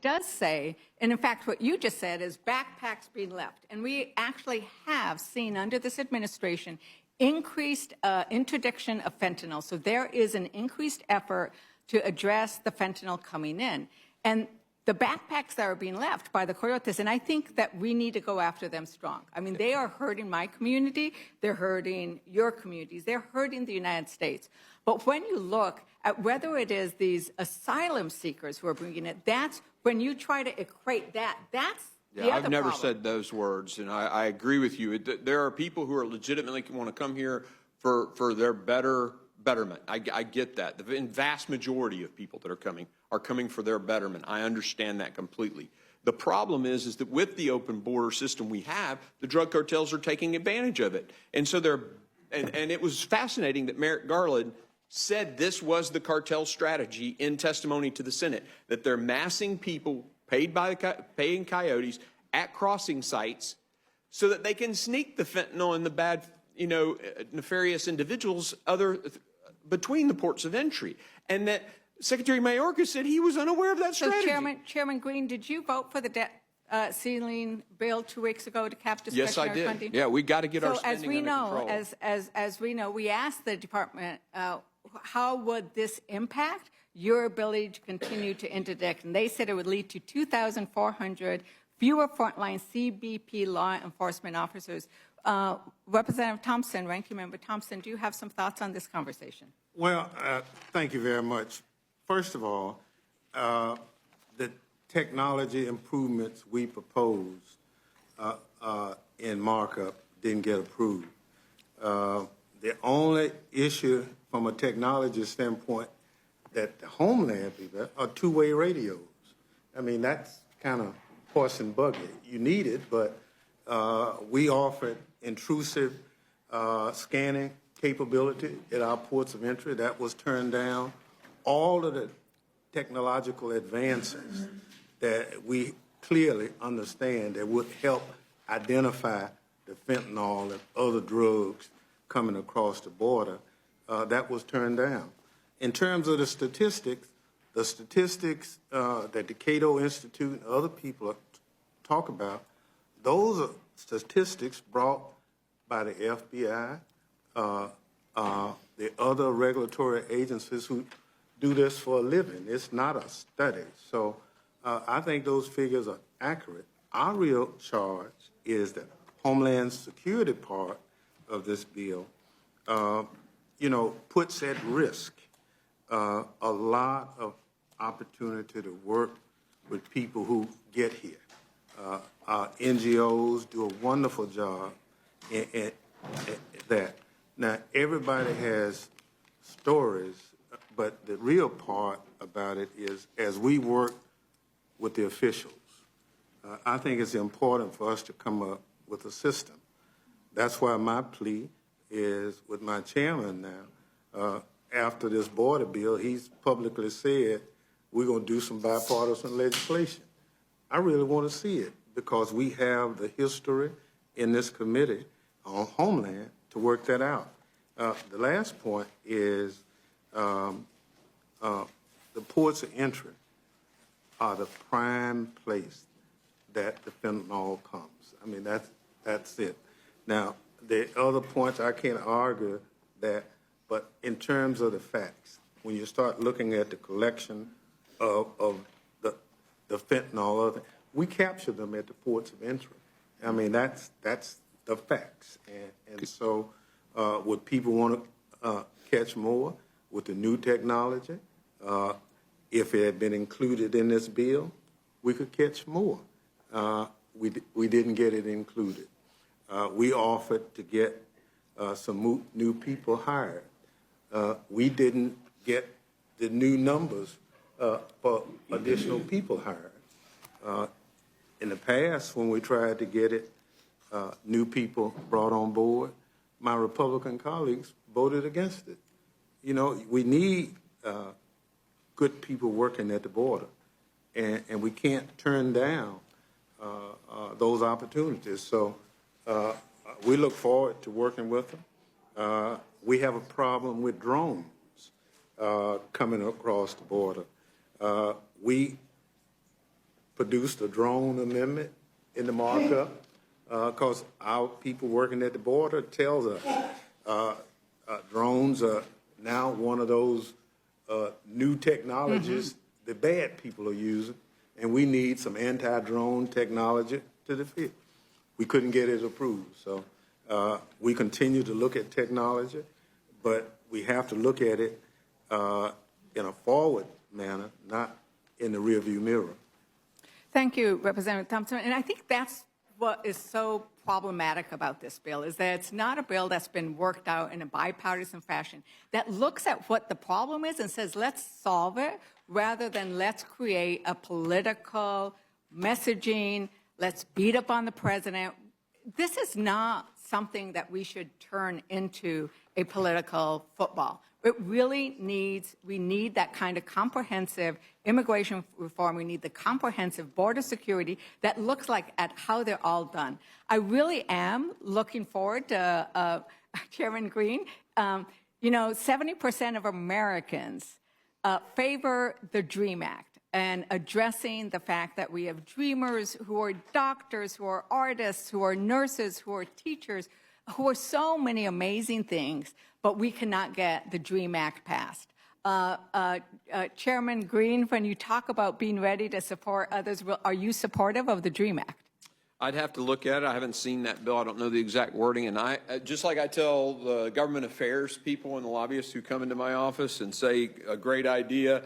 does say, and in fact, what you just said is backpacks being left. And we actually have seen under this administration increased interdiction of fentanyl. So there is an increased effort to address the fentanyl coming in. And the backpacks that are being left by the coyotes, and I think that we need to go after them strong. I mean, they are hurting my community, they're hurting your communities, they're hurting the United States. But when you look at whether it is these asylum seekers who are bringing it, that's when you try to equate that, that's the other I've never problem. said those words, and I agree with you. There are people who are legitimately want to come here for their betterment. I get that. The vast majority of people that are coming for their betterment. I understand that completely. The problem is that with the open border system we have, the drug cartels are taking advantage of it. And so and it was fascinating that Merrick Garland said this was the cartel strategy in testimony to the Senate, that they're massing people paying coyotes at crossing sites so that they can sneak the fentanyl and the bad, nefarious individuals between the ports of entry. And that Secretary Mayorkas said he was unaware of that strategy. So Chairman Green, did you vote for the debt ceiling bill 2 weeks ago to cap discretionary funding? Yes, I did. Yeah, we got to get our spending under control. As we know, we asked the department, how would this impact your ability to continue to interdict? And they said it would lead to 2,400 fewer frontline CBP law enforcement officers. Representative Thompson, Ranking Member Thompson, do you have some thoughts on this conversation? Well, thank you very much. First of all, the technology improvements we proposed in markup didn't get approved. The only issue from a technology standpoint that the Homeland people are two-way radios. I mean, that's kind of horse and buggy. You need it, but we offered intrusive scanning capability at our ports of entry. That was turned down. All of the technological advances that we clearly understand that would help identify the fentanyl and other drugs coming across the border, that was turned down. In terms of the statistics that the Cato Institute and other people talk about, those are statistics brought by the FBI, the other regulatory agencies who do this for a living. It's not a study. So I think those figures are accurate. Our real charge is the Homeland Security part of this bill, puts at risk a lot of opportunity to work with people who get here. NGOs do a wonderful job at that. Now, everybody has stories, but the real part about it is as we work with the officials, I think it's important for us to come up with a system. That's why my plea is with my chairman now. After this border bill, he's publicly said we're going to do some bipartisan legislation. I really want to see it because we have the history in this committee on Homeland to work that out. The last point is the ports of entry are the prime place that the fentanyl comes. I mean, that's it. Now, the other points I can't argue that, but in terms of the facts, when you start looking at the collection of the fentanyl, we capture them at the ports of entry. I mean, that's the facts. And so would people want to catch more with the new technology? If it had been included in this bill, we could catch more. We didn't get it included. We offered to get some new people hired. We didn't get the new numbers for additional people hired. In the past, when we tried to get it, new people brought on board, my Republican colleagues voted against it. We need good people working at the border, and we can't turn down those opportunities. So we look forward to working with them. We have a problem with drones coming across the border. We produced a drone amendment in the markup, because our people working at the border tells us drones are now one of those new technologies the bad people are using, and we need some anti-drone technology to defeat. We couldn't get it approved, so we continue to look at technology, but we have to look at it in a forward manner, not in the rearview mirror. Thank you, Representative Thompson. And I think that's what is so problematic about this bill, is that it's not a bill that's been worked out in a bipartisan fashion that looks at what the problem is and says, let's solve it, rather than let's create a political messaging, let's beat up on the president. This is not something that we should turn into a political football. It really needs, we need that kind of comprehensive immigration reform. We need the comprehensive border security that looks like at how they're all done. I really am looking forward to Chairman Green. 70% of Americans favor the DREAM Act and addressing the fact that we have dreamers who are doctors, who are artists, who are nurses, who are teachers, who are so many amazing things, but we cannot get the DREAM Act passed. Chairman Green, when you talk about being ready to support others, are you supportive of the DREAM Act? I'd have to look at it. I haven't seen that bill. I don't know the exact wording. And I, just like I tell the government affairs people and the lobbyists who come into my office and say a great idea,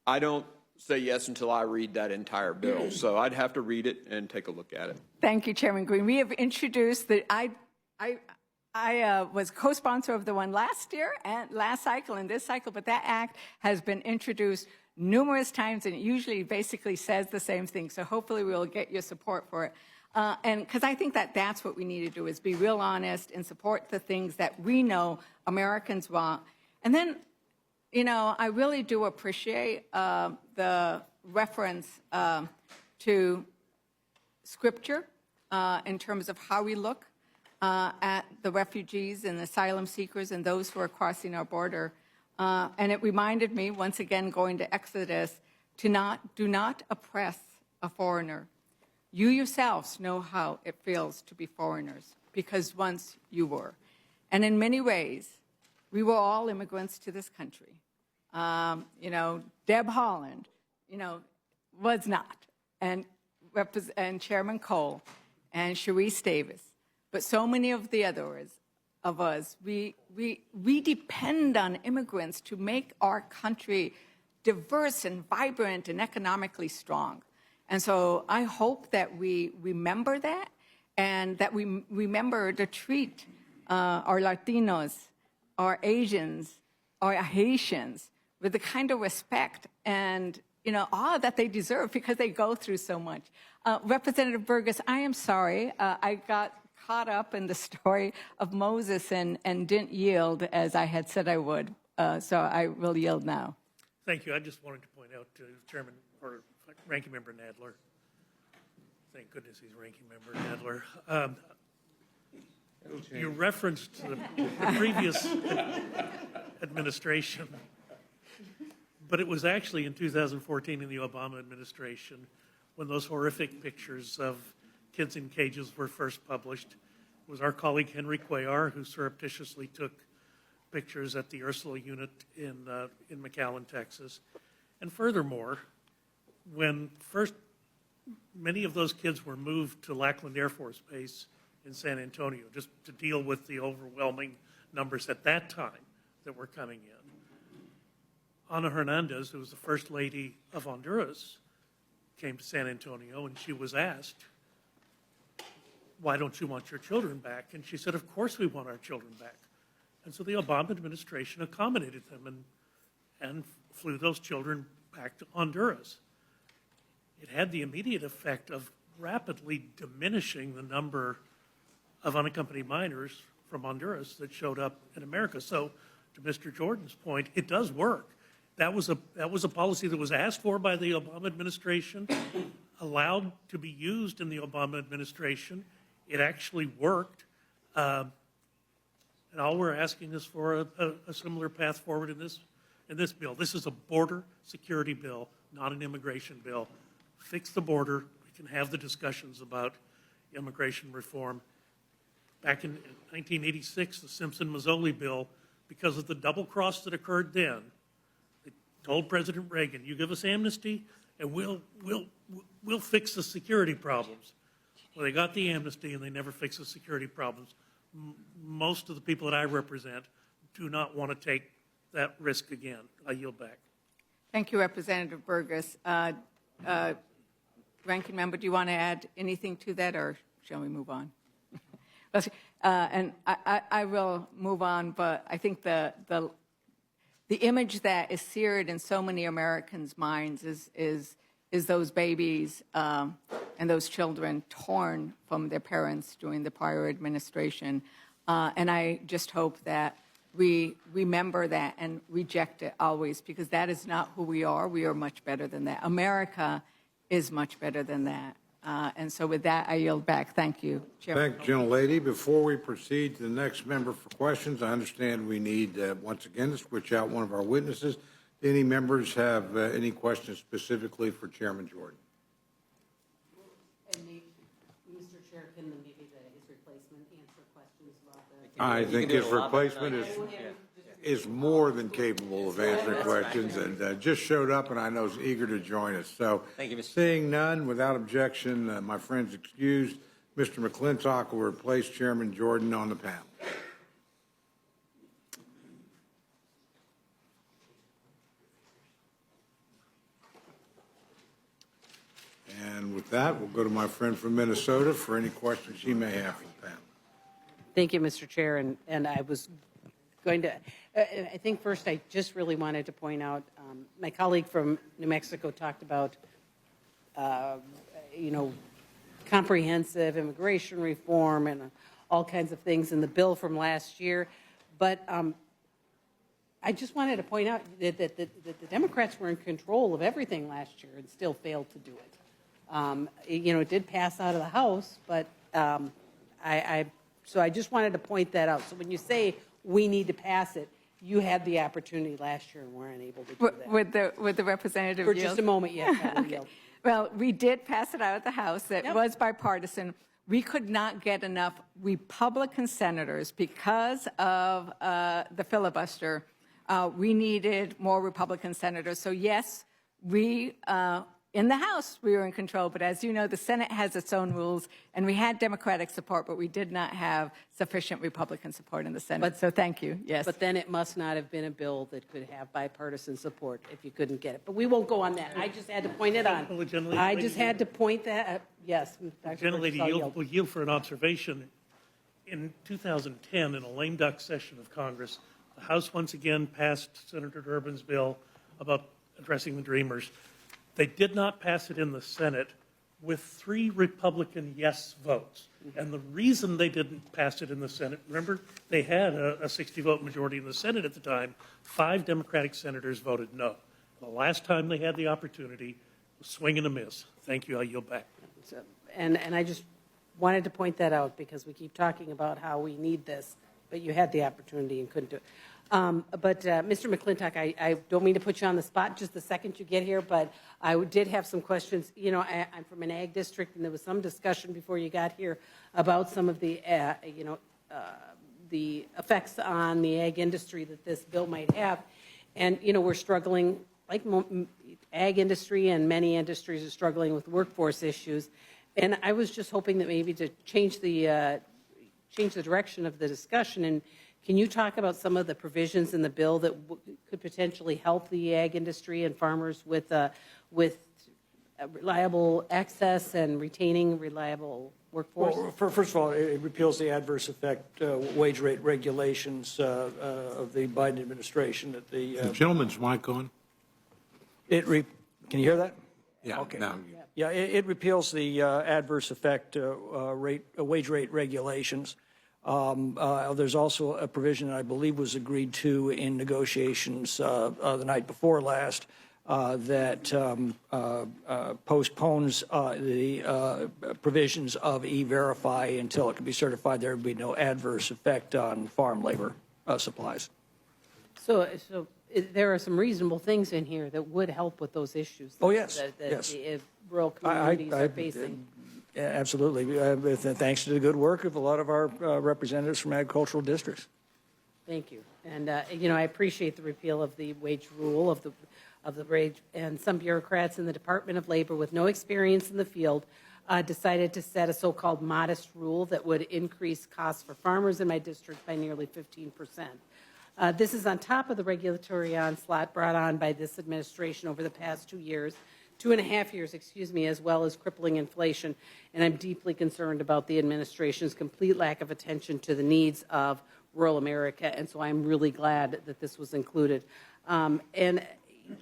I don't say yes until I read that entire bill. So I'd have to read it and take a look at it. Thank you, Chairman Green. We have introduced the, I was co-sponsor of the one last year and last cycle and this cycle, but that act has been introduced numerous times and it usually basically says the same thing. So hopefully we'll get your support for it. And because I think that that's what we need to do, is be real honest and support the things that we know Americans want. And then, I really do appreciate the reference to Scripture in terms of how we look at the refugees and asylum seekers and those who are crossing our border. And it reminded me, once again, going to Exodus, do not oppress a foreigner. You yourselves know how it feels to be foreigners, because once you were. And in many ways, we were all immigrants to this country. Deb Haaland, was not, and Chairman Cole and Sharice Davis. But so many of the others of us, we depend on immigrants to make our country diverse and vibrant and economically strong. And so I hope that we remember that, and that we remember to treat our Latinos, our Asians, our Haitians with the kind of respect and awe that they deserve, because they go through so much. Representative Burgess, I am sorry. I got caught up in the story of Moses and didn't yield as I had said I would. So I will yield now. Thank you. I just wanted to point out to Chairman or Ranking Member Nadler. Thank goodness he's Ranking Member Nadler. You referenced the previous administration, but it was actually in 2014 in the Obama administration when those horrific pictures of kids in cages were first published. It was our colleague Henry Cuellar who surreptitiously took pictures at the Ursula unit in McAllen, Texas. And furthermore, when first many of those kids were moved to Lackland Air Force Base in San Antonio, just to deal with the overwhelming numbers at that time that were coming in. Ana Hernandez, who was the First Lady of Honduras, came to San Antonio, and she was asked, why don't you want your children back? And she said, of course we want our children back. And so the Obama administration accommodated them and flew those children back to Honduras. It had the immediate effect of rapidly diminishing the number of unaccompanied minors from Honduras that showed up in America. So to Mr. Jordan's point, it does work. That was a policy that was asked for by the Obama administration, allowed to be used in the Obama administration. It actually worked. And all we're asking is for a similar path forward in this bill. This is a border security bill, not an immigration bill. fix the border. We can have the discussions about immigration reform. Back in 1986, the Simpson-Mazzoli bill, because of the double cross that occurred then, they told President Reagan, you give us amnesty and we'll fix the security problems. Well, they got the amnesty and they never fixed the security problems. Most of the people that I represent do not want to take that risk again. I yield back. Thank you, Representative Burgess. Ranking Member, do you want to add anything to that, or shall we move on? And I will move on, but I think the image that is seared in so many Americans' minds is those babies and those children torn from their parents during the prior administration. And I just hope that we remember that and reject it always, because that is not who we are. We are much better than that. America is much better than that. And so with that, I yield back. Thank you, Chairman. Thank you, gentlelady. Before we proceed to the next member for questions, I understand we need, once again, to switch out one of our witnesses. Do any members have any questions specifically for Chairman Jordan? And maybe, Mr. Chair, can maybe his replacement answer questions about the... I think his replacement is more than capable of answering questions, and just showed up and I know is eager to join us. So, Thank you, Mr. seeing none, without objection, my friend's excused. Mr. McClintock will replace Chairman Jordan on the panel. And with that, we'll go to my friend from Minnesota for any questions he may have for the panel. Thank you, Mr. Chair. And I was going to, I think first I just really wanted to point out, my colleague from New Mexico talked about, comprehensive immigration reform and all kinds of things in the bill from last year. But I just wanted to point out that the Democrats were in control of everything last year and still failed to do it. It did pass out of the House, but so I just wanted to point that out. So when you say we need to pass it, you had the opportunity last year and were unable to do that. Would the representative For yield? just a moment, yes, I will yield. Well, we did pass it out of the House. It Yep. was bipartisan. We could not get enough Republican senators because of the filibuster. We needed more Republican senators. So yes, we, in the House, we were in control. But as you know, the Senate has its own rules, and we had Democratic support, but we did not have sufficient Republican support in the Senate. So thank you, yes. But then it must not have been a bill that could have bipartisan support if you couldn't get it. But we won't go on that. I just had to point it on. Well, the gentlelady- I just had to point that, yes. Dr. Gentlelady, Burgess, I'll yield. will yield for an observation. In 2010, in a lame duck session of Congress, the House once again passed Senator Durbin's bill about addressing the Dreamers. They did not pass it in the Senate with 3 Republican yes votes. And the reason they didn't pass it in the Senate, remember, they had a 60-vote majority in the Senate at the time. 5 Democratic senators voted no. The last time they had the opportunity, swing and a miss. Thank you. I yield back. So, and I just wanted to point that out because we keep talking about how we need this, but you had the opportunity and couldn't do it. But Mr. McClintock, I don't mean to put you on the spot just the second you get here, but I did have some questions. I'm from an ag district, and there was some discussion before you got here about some of the, the effects on the ag industry that this bill might have. And, we're struggling, like ag industry and many industries are struggling with workforce issues. And I was just hoping that maybe to change the direction of the discussion. And can you talk about some of the provisions in the bill that could potentially help the ag industry and farmers with reliable access and retaining reliable workforce? Well, first of all, it repeals the adverse effect wage rate regulations of the Biden administration. That the Gentleman's mic on? can you hear that? Yeah. Okay. No. Yeah, it repeals the adverse effect wage rate regulations. There's also a provision that I believe was agreed to in negotiations the night before last that postpones the provisions of E-Verify until it can be certified there would be no adverse effect on farm labor supplies. So there are some reasonable things in here that would help with those issues. Oh, yes, That yes. rural communities are facing. Absolutely. Thanks to the good work of a lot of our representatives from agricultural districts. Thank you. And, I appreciate the repeal of the wage rule of the wage, and some bureaucrats in the Department of Labor with no experience in the field decided to set a so-called modest rule that would increase costs for farmers in my district by nearly 15%. This is on top of the regulatory onslaught brought on by this administration over the past 2 years, 2.5 years, as well as crippling inflation. And I'm deeply concerned about the administration's complete lack of attention to the needs of rural America. And so I'm really glad that this was included. And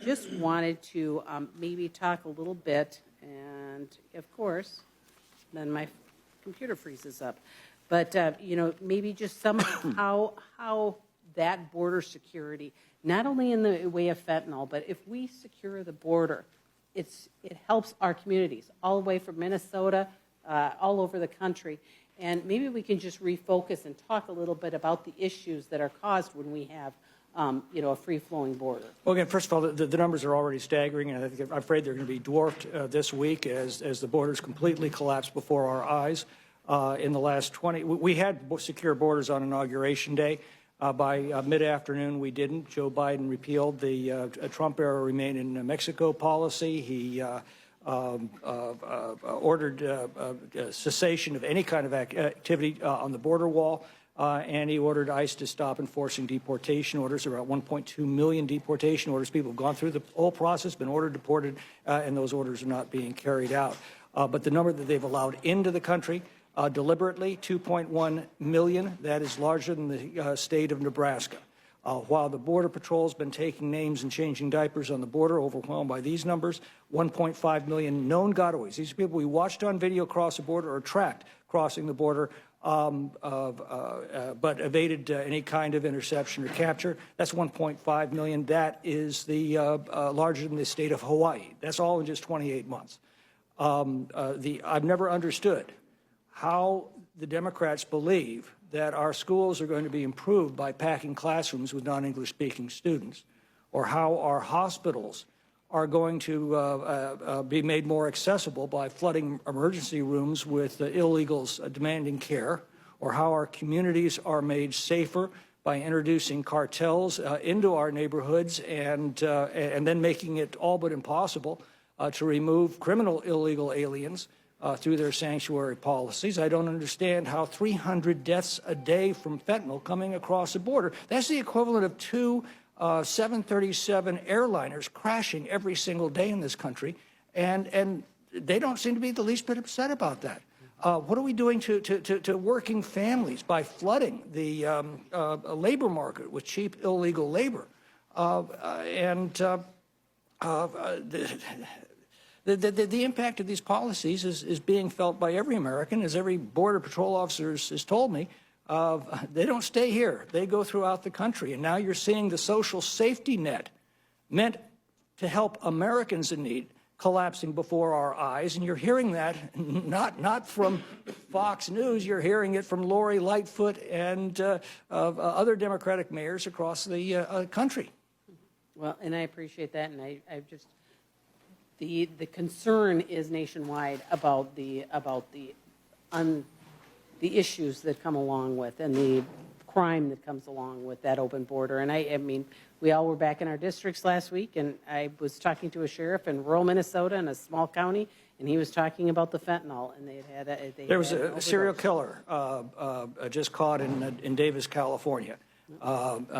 just wanted to maybe talk a little bit, and of course, then my computer freezes up. But, maybe just somehow how that border security, not only in the way of fentanyl, but if we secure the border, it helps our communities all the way from Minnesota, all over the country. And maybe we can just refocus and talk a little bit about the issues that are caused when we have, a free-flowing border. Well, again, first of all, the numbers are already staggering, and I'm afraid they're going to be dwarfed this week as the borders completely collapse before our eyes. In the last 20, we had secure borders on Inauguration Day. By mid-afternoon, we didn't. Joe Biden repealed the Trump-era Remain in Mexico policy. He ordered cessation of any kind of activity on the border wall, and he ordered ICE to stop enforcing deportation orders. About 1.2 million deportation orders. People have gone through the whole process, been ordered, deported, and those orders are not being carried out. But the number that they've allowed into the country deliberately, 2.1 million. That is larger than the state of Nebraska. While the Border Patrol's been taking names and changing diapers on the border, overwhelmed by these numbers, 1.5 million known gotaways. These are people we watched on video cross the border or tracked crossing the border, but evaded any kind of interception or capture. That's 1.5 million. That is the larger than the state of Hawaii. That's all in just 28 months. I've never understood how the Democrats believe that our schools are going to be improved by packing classrooms with non-English speaking students, or how our hospitals are going to be made more accessible by flooding emergency rooms with illegals demanding care, or how our communities are made safer by introducing cartels into our neighborhoods and then making it all but impossible to remove criminal illegal aliens through their sanctuary policies. I don't understand how 300 deaths a day from fentanyl coming across the border, that's the equivalent of 2 737 airliners crashing every single day in this country, and they don't seem to be the least bit upset about that. What are we doing to working families by flooding the labor market with cheap illegal labor? The impact of these policies is being felt by every American, as every Border Patrol officer has told me. They don't stay here. They go throughout the country. And now you're seeing the social safety net meant to help Americans in need collapsing before our eyes. And you're hearing that not from Fox News. You're hearing it from Lori Lightfoot and other Democratic mayors across the country. Well, and I appreciate that, and I just... The concern is nationwide about the issues that come along with, and the crime that comes along with that open border. And I mean, we all were back in our districts last week, and I was talking to a sheriff in rural Minnesota in a small county, and he was talking about the fentanyl, and there was a serial killer just caught in Davis, California.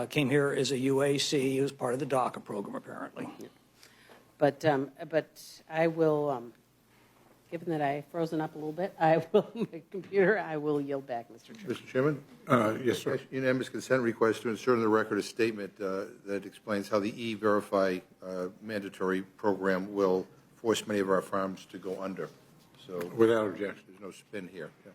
Came here as a UAC. He was part of the DACA program, apparently. Yeah. But I will, given that I've frozen up a little bit, I will yield back, Mr. Chairman. Mr. Chairman? Yes, sir. Unanimous consent request to insert in the record a statement that explains how the E-Verify mandatory program will force many of our farms to go under. So Without objection. there's no spin here. Yeah.